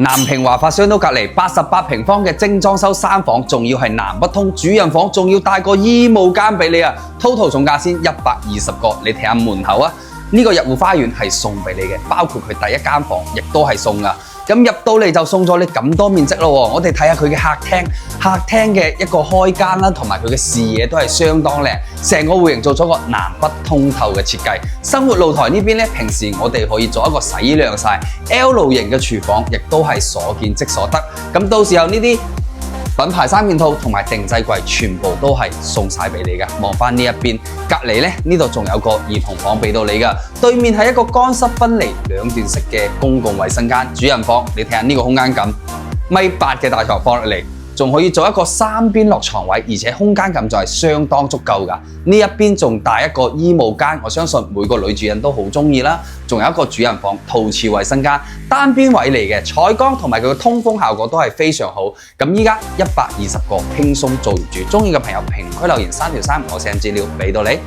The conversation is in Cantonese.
南平華發商都隔離88平方嘅精裝修3房，仲要係南北通主人房，仲要帶個衣帽間俾你啊 ！Total 總價先120個，你睇下門口啊！呢個入戶花園係送俾你嘅，包括佢第一間房亦都係送噶。咁入到嚟就送咗你咁多面積咯喎！我哋睇下佢嘅客廳，客廳嘅一個開間啦，同埋佢嘅視野都係相當靚，成個戶型做咗個南北通透嘅設計。生活露台呢邊咧，平時我哋可以做一個洗晾曬 L 型嘅廚房，亦都係所見即所得。咁到時候呢啲品牌3件套同埋定製櫃全部都係送晒俾你嘅。望翻呢一邊，隔離咧呢度仲有個兒童房俾到你噶。對面係一個乾濕分離兩段式嘅公共衛生間。主人房，你睇下呢個空間感，1.8米嘅大床放落嚟，仲可以做一個3邊落床位，而且空間感就係相當足夠噶。呢一邊仲帶一個衣帽間，我相信每個女主人都好中意啦。仲有一個主人房陶瓷衛生間，單邊位嚟嘅，採光同埋佢嘅通風效果都係非常好。咁依家120個輕鬆做業主，中意嘅朋友評論區留言3條3，我寫資料俾到你。